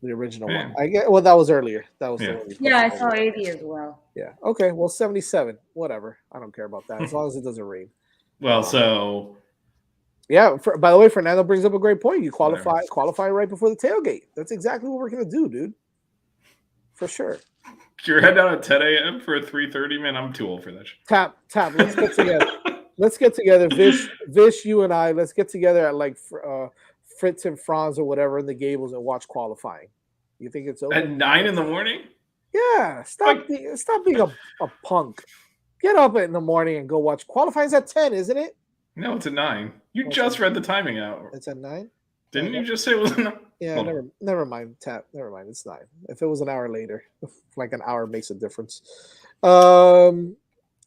The original one. That was earlier. That was I saw 80 as well. Yeah. Okay. Well, 77. Whatever. I don't care about that as long as it doesn't rain. Well, so. Yeah. By the way, Fernando brings up a great point. You qualify right before the tailgate. That's exactly what we're gonna do, dude. For sure. You're heading out at 10 a.m. for a 3:30, man. I'm too old for that shit. Tap. Let's get together. Let's get together, Vish, you and I. Let's get together at like Fritz and Franz or whatever in the Gables and watch qualifying. You think it's over? At 9 in the morning? Yeah. Stop being a punk. Get up in the morning and go watch. Qualifying's at 10, isn't it? No, it's at 9. You just read the timing out. It's at 9? Didn't you just say it was 9? Yeah, never mind, Tap. Never mind, it's 9. If it was an hour later, like an hour makes a difference.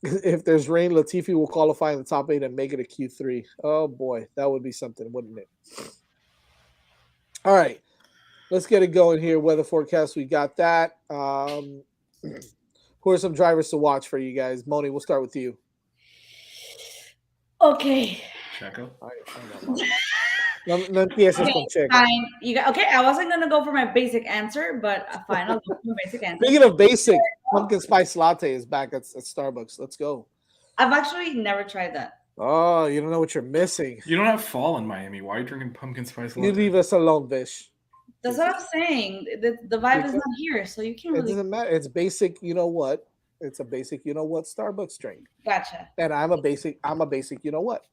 If there's rain, Latifi will qualify in the top 8 and make it a Q3. Oh boy, that would be something, wouldn't it? All right, let's get it going here. Weather forecast, we got that. Who are some drivers to watch for you guys? Moni, we'll start with you. Okay. Checo. Fine. I wasn't gonna go for my basic answer, but fine, I'll go for my basic answer. Speaking of basic, pumpkin spice latte is back at Starbucks. Let's go. I've actually never tried that. Oh, you don't know what you're missing. You don't have fall in Miami. Why are you drinking pumpkin spice latte? You leave us alone, Vish. That's what I'm saying. The vibe is not here, so you can't really. It doesn't matter. It's basic. You know what? It's a basic. You know what? Starbucks drink. Gotcha. And I'm a basic. You know what?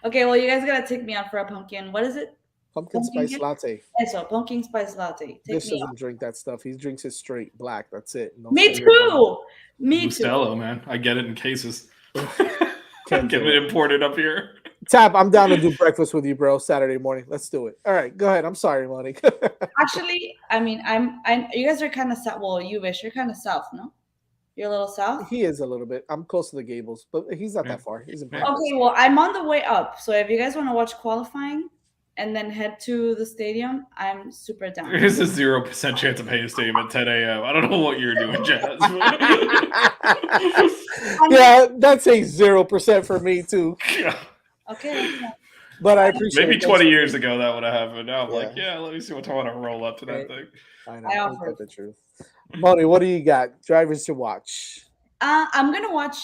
Okay, well, you guys gotta take me out for a pumpkin. What is it? Pumpkin spice latte. So pumpkin spice latte. This doesn't drink that stuff. He drinks it straight black. That's it. No me too. Me Bustelo, too. Man. I get it in cases. Get it imported up here. Tap, I'm down to do breakfast with you, bro. Saturday morning. Let's do it. All right, go ahead. I'm sorry, Moni. Actually, I mean, you guys are kind of south. Well, you Vish, you're kind of south, no? You're a little south? He is a little bit. I'm close to the Gables, but he's not that far. He's in Okay, well, I'm on the way up. So if you guys want to watch qualifying and then head to the stadium, I'm super down. There's a 0% chance of Hayes Stadium at 10 a.m. I don't know what you're doing, Jazz. Yeah, that's a 0% for me, too. Yeah. Okay. But I appreciate maybe 20 years ago that would have happened. Now I'm like, let me see what I want to roll up to that thing. I know. I the truth. Moni, what do you got? Drivers to watch. I'm gonna watch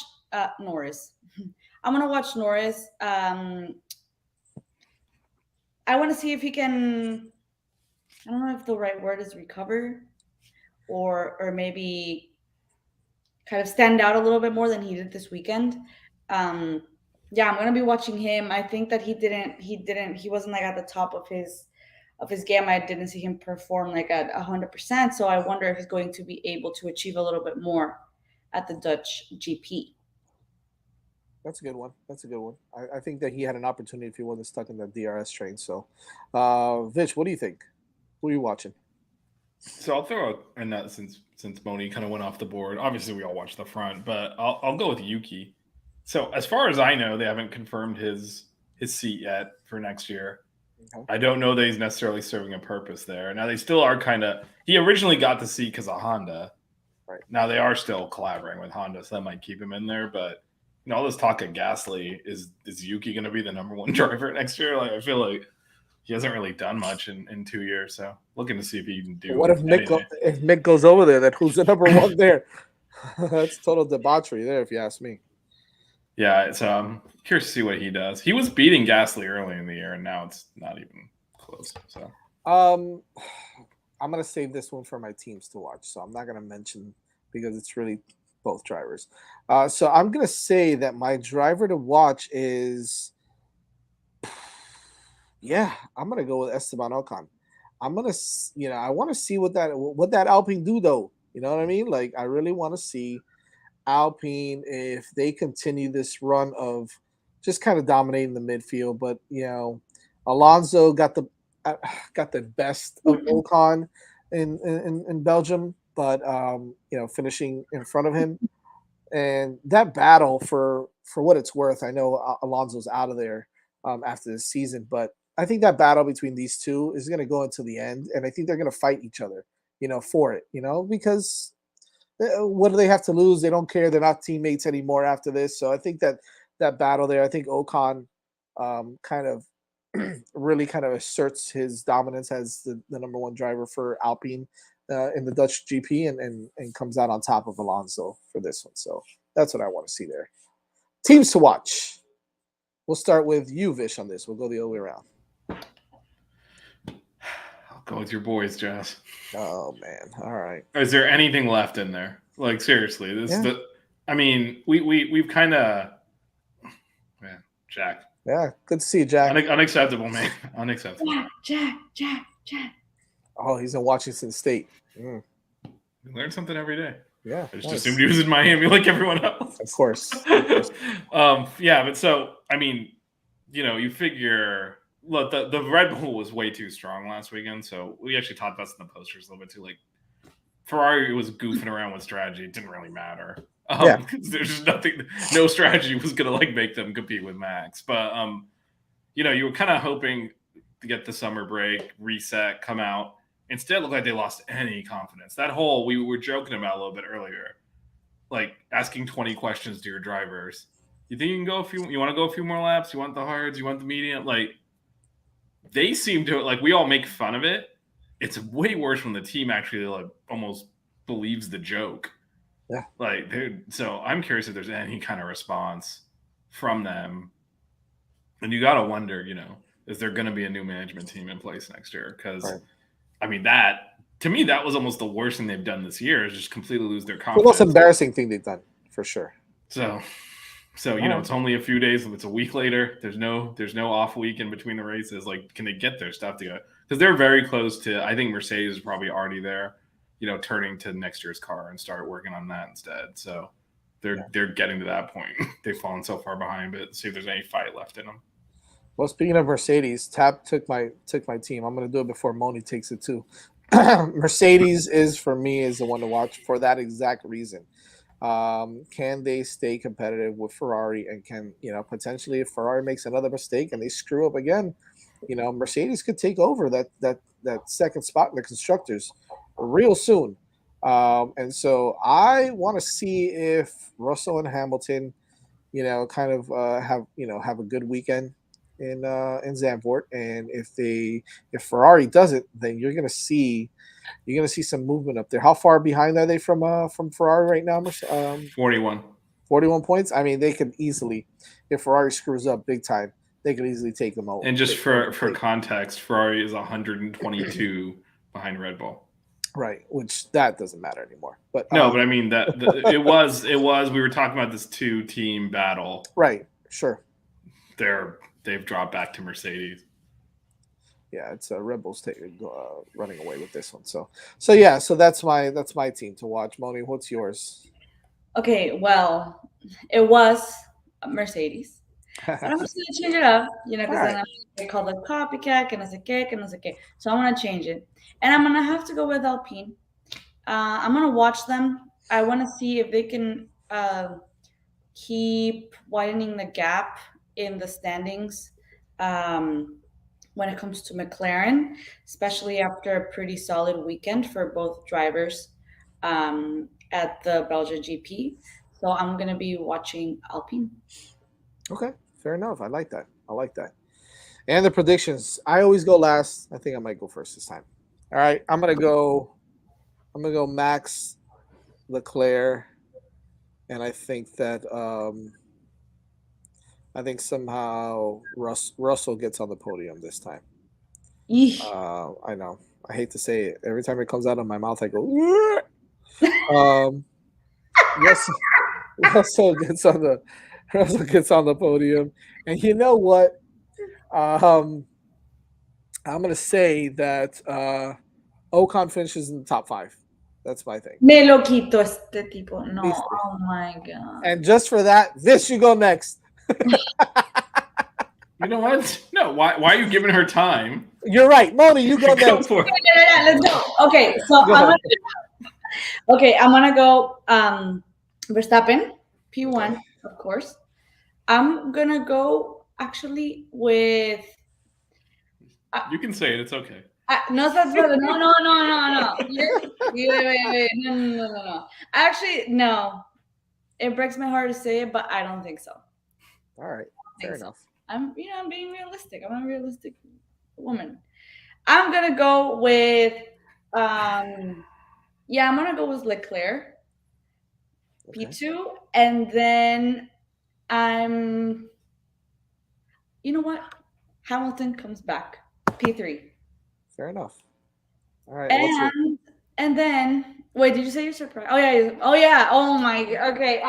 Norris. I'm gonna watch Norris. I want to see if he can. I don't know if the right word is recover, or maybe kind of stand out a little bit more than he did this weekend. Yeah, I'm gonna be watching him. I think that he wasn't like at the top of his game. I didn't see him perform like at 100%. So I wonder if he's going to be able to achieve a little bit more at the Dutch GP. That's a good one. That's a good one. I think that he had an opportunity if he wasn't stuck in the DRS train. So, Vish, what do you think? Who are you watching? So I'll throw a nut since Moni kind of went off the board. Obviously, we all watched the front, but I'll go with Yuki. So as far as I know, they haven't confirmed his seat yet for next year. Okay. I don't know that he's necessarily serving a purpose there. Now they still are kind of. He originally got the seat because of Honda. Right. Now they are still collaborating with Honda, so that might keep him in there. But all this talk of Gasly, is Yuki going to be the number one driver next year? Like I feel like he hasn't really done much in 2 years, so looking to see if he can do. What if Mick goes over there? Then who's the number one there? That's total debauchery there, if you ask me. Yeah, it's curious to see what he does. He was beating Gasly early in the year, and now it's not even close. So, I'm gonna save this one for my teams to watch, so I'm not gonna mention because it's really both drivers. So I'm gonna say that my driver to watch is. Yeah, I'm gonna go with Esteban Ocon. I'm gonna, I want to see what that Alpine do though. You know what I mean? Like, I really want to see Alpine if they continue this run of just kind of dominating the midfield. But Alonso got the best of Ocon in Belgium, but finishing in front of him, and that battle for what it's worth. I know Alonso's out of there after this season, but I think that battle between these two is going to go until the end, and I think they're going to fight each other, for it, because what do they have to lose? They don't care. They're not teammates anymore after this. So I think that battle there, I think Ocon kind of really kind of asserts his dominance as the number one driver for Alpine in the Dutch GP and comes out on top of Alonso for this one. So that's what I want to see there. Teams to watch. We'll start with you, Vish, on this. We'll go the other way around. I'll go with your boys, Jazz. Oh, man. All right. Is there anything left in there? Like, seriously, we've kind of, man, Jack. Yeah, good to see you, Jack. Unacceptable, man. Unacceptable. Jack. Oh, he's in Washington State. We learn something every day. Yeah. I just assumed he was in Miami like everyone else. Of course. Yeah, but so, I mean, you figure, look, the Red Bull was way too strong last weekend, so we actually talked about this in the posters a little bit too. Like, Ferrari was goofing around with strategy. It didn't really matter. There's just no strategy was going to, make them compete with Max. But, you were kind of hoping to get the summer break, reset, come out. Instead, it looked like they lost any confidence. That whole, we were joking about a little bit earlier, like asking 20 questions to your drivers. You think you can go you want to go a few more laps? You want the hards? You want the medium? Like, they seem to, we all make fun of it. It's way worse when the team actually, almost believes the joke. Yeah. So I'm curious if there's any kind of response from them. And you got to wonder, is there going to be a new management team in place next year? Because, right. I mean, to me, that was almost the worst thing they've done this year is just completely lose their confidence. The most embarrassing thing they've done, for sure. So it's only a few days. It's a week later. There's no off week in between the races. Can they get their stuff together? Because they're very close to, I think Mercedes is probably already there, turning to next year's car and start working on that instead. So they're getting to that point. They've fallen so far behind, but see if there's any fight left in them. Well, speaking of Mercedes, Tap took my team. I'm going to do it before Moni takes it too. Mercedes is the one to watch for that exact reason. Can they stay competitive with Ferrari, and can potentially if Ferrari makes another mistake and they screw up again, Mercedes could take over that second spot in the constructors real soon. And so I want to see if Russell and Hamilton, kind of have a good weekend in Zandvoort, and if Ferrari does it, then you're gonna see some movement up there. How far behind are they from Ferrari right now? 41. 41 points. I mean, they could easily, if Ferrari screws up big time, they could easily take them out. And just for context, Ferrari is 122 behind Red Bull. Right, which that doesn't matter anymore. But no, but I mean that it was. We were talking about this 2-team battle. Right. Sure. They've dropped back to Mercedes. Yeah, it's Red Bull's running away with this one. So yeah, so that's my team to watch. Moni, what's yours? Okay, well, it was Mercedes. But I'm just gonna change it up, because then I'm gonna get called a copycat, que no sé qué. So I'm gonna change it, and I'm gonna have to go with Alpine. I'm gonna watch them. I want to see if they can keep widening the gap in the standings when it comes to McLaren, especially after a pretty solid weekend for both drivers at the Belgian GP. So I'm gonna be watching Alpine. Okay, fair enough. I like that. And the predictions. I always go last. I think I might go first this time. All right, I'm gonna go Max, Leclerc, and I think that somehow Russell gets on the podium this time. I know. I hate to say it. Every time it comes out of my mouth, I go. Russell gets on the podium, and you know what? I'm gonna say that Ocon finishes in the top 5. That's my thing. Me lo quito este tipo. No, oh my god. And just for that, this should go next. You know what? No, why are you giving her time? You're right, Moni. You go next. For it. Let's go. Okay, so I'm gonna go Verstappen, P1, of course. I'm gonna go actually with. You can say it. It's okay. No. Wait. No. Actually, no. It breaks my heart to say it, but I don't think so. All right, fair enough. I'm being realistic. I'm a realistic woman. I'm gonna go with, I'm gonna go with Leclerc, okay. P2, and then you know what? Hamilton comes back, P3. Fair enough. All right. And then wait, did you say you're surprised? Oh yeah. Oh my. Okay.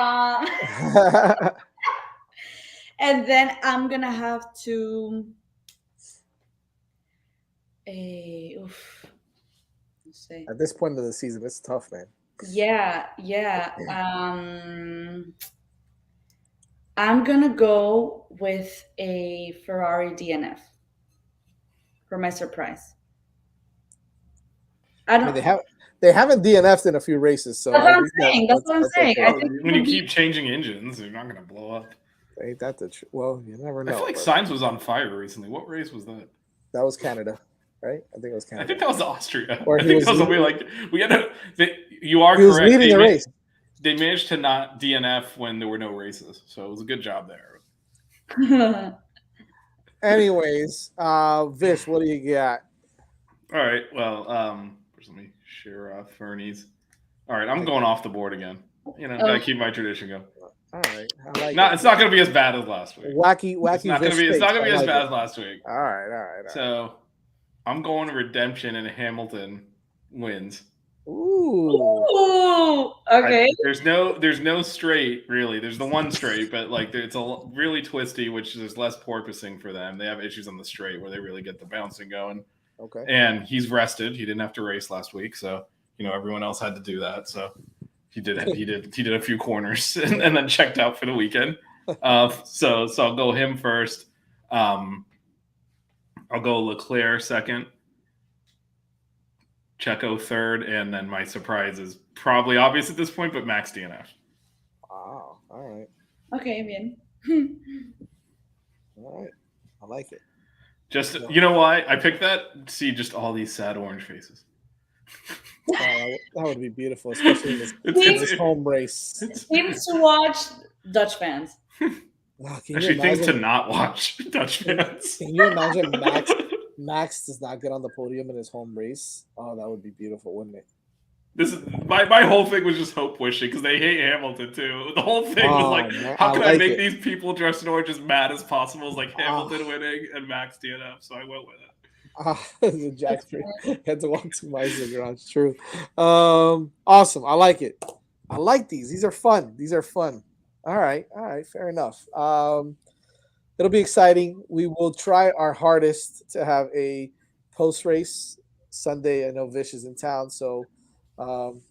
And then I'm gonna have to. At this point of the season, it's tough, man. Yeah. I'm gonna go with a Ferrari DNF for my surprise. They haven't DNF'd in a few races, so that's what I'm saying. That's what I'm saying. Okay. When you keep changing engines, you're not gonna blow up. Ain't that the truth? Well, you never know. I feel like Sainz was on fire recently. What race was that? That was Canada, right? I think it was Canada. I think that was Austria. Or I think that was we had to. You are he was correct. leading the race. They managed to not DNF when there were no races, so it was a good job there. Anyways, Vish, what do you got? All right. Well, let me share Fernie's. All right, I'm going off the board again. Gotta keep my tradition going. All right, I like it. It's not going to be as bad as last week. Wacky. It's not going to be as bad as last week. All right. So, I'm going to redemption, and Hamilton wins. Ooh. Okay. There's no straight really. There's the one straight, but it's a really twisty, which there's less porpoising for them. They have issues on the straight where they really get the bouncing going. Okay. And he's rested. He didn't have to race last week, so everyone else had to do that. So. He did a few corners and then checked out for the weekend. So I'll go him first. I'll go Leclerc second, Checo third, and then my surprise is probably obvious at this point, but Max DNF. Wow. All right. Okay, bien. All right. I like it. Just you know why I picked that? See just all these sad orange faces. That would be beautiful, especially in this home race. Seems to watch Dutch fans. Actually, things to not watch Dutch fans. Can you imagine Max does not get on the podium in his home race? Oh, that would be beautiful, wouldn't it? This is my whole thing was just hope wishing because they hate Hamilton too. The whole thing was like, man, how can I like make it. these people dressed in orange as mad as possible? It's like Hamilton winning and Max DNF, so I went with it. Jack had to walk 2 miles to the garage. True. Awesome. I like it. I like these. These are fun. All right. Fair enough. It'll be exciting. We will try our hardest to have a post race Sunday. I know Vish is in town, so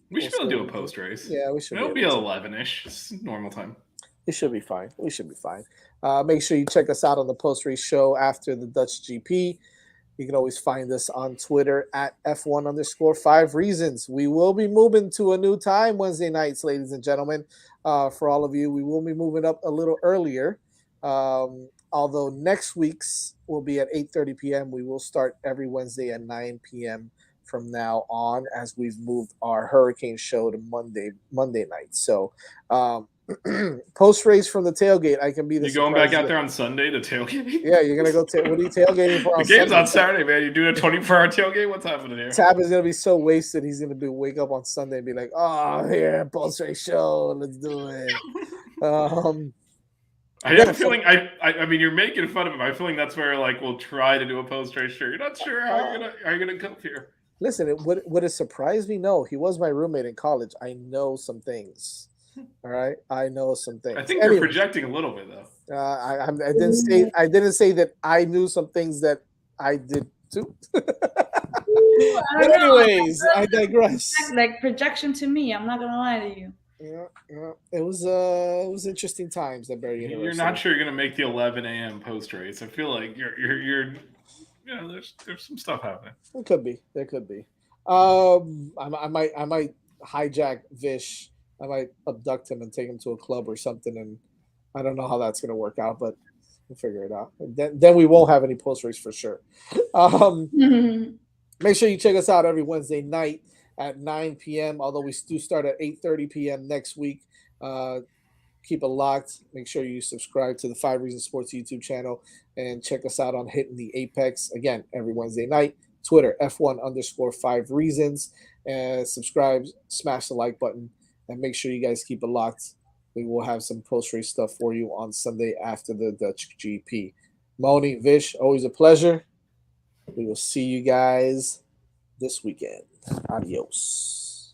we should be able to do a post race. Yeah, we should. It'll be 11-ish. It's normal time. It should be fine. Make sure you check us out on the post race show after the Dutch GP. You can always find us on Twitter at F1_5 reasons. We will be moving to a new time Wednesday nights, ladies and gentlemen. For all of you, we will be moving up a little earlier. Although next week's will be at 8:30 p.m. We will start every Wednesday at 9 p.m. from now on, as we've moved our Hurricane show to Monday night. So post race from the tailgate, I can be the. You going back out there on Sunday to tailgate? Yeah, you're gonna go. What are you tailgating for? The game's on Saturday, man. You doing a 24-hour tailgate? What's happening here? Tab is gonna be so wasted. He's gonna wake up on Sunday and be like, "Oh, here, post race show. Let's do it." I have a feeling. I mean, you're making fun of him. I have a feeling that's where like we'll try to do a post race show. You're not sure how you're gonna come here. Listen, would it surprise me? No, he was my roommate in college. I know some things. All right, I know some things. I think you're projecting a little bit though. I didn't say that I knew some things that I did too. But anyways, I digress. Like projection to me, I'm not gonna lie to you. Yeah. It was interesting times at Barry University. You're not sure you're gonna make the 11 a.m. post race. I feel like you're there's some stuff happening. There could be. I might hijack Vish. I might abduct him and take him to a club or something, and I don't know how that's gonna work out, but we'll figure it out. Then we won't have any post race for sure. Make sure you check us out every Wednesday night at 9 p.m. Although we do start at 8:30 p.m. next week. Keep it locked. Make sure you subscribe to the 5 Reasons Sports YouTube channel and check us out on Hitting the Apex again every Wednesday night. Twitter F1_5 reasons, and subscribe, smash the like button, and make sure you guys keep it locked. We will have some post race stuff for you on Sunday after the Dutch GP. Moni, Vish, always a pleasure. We will see you guys this weekend. Adios.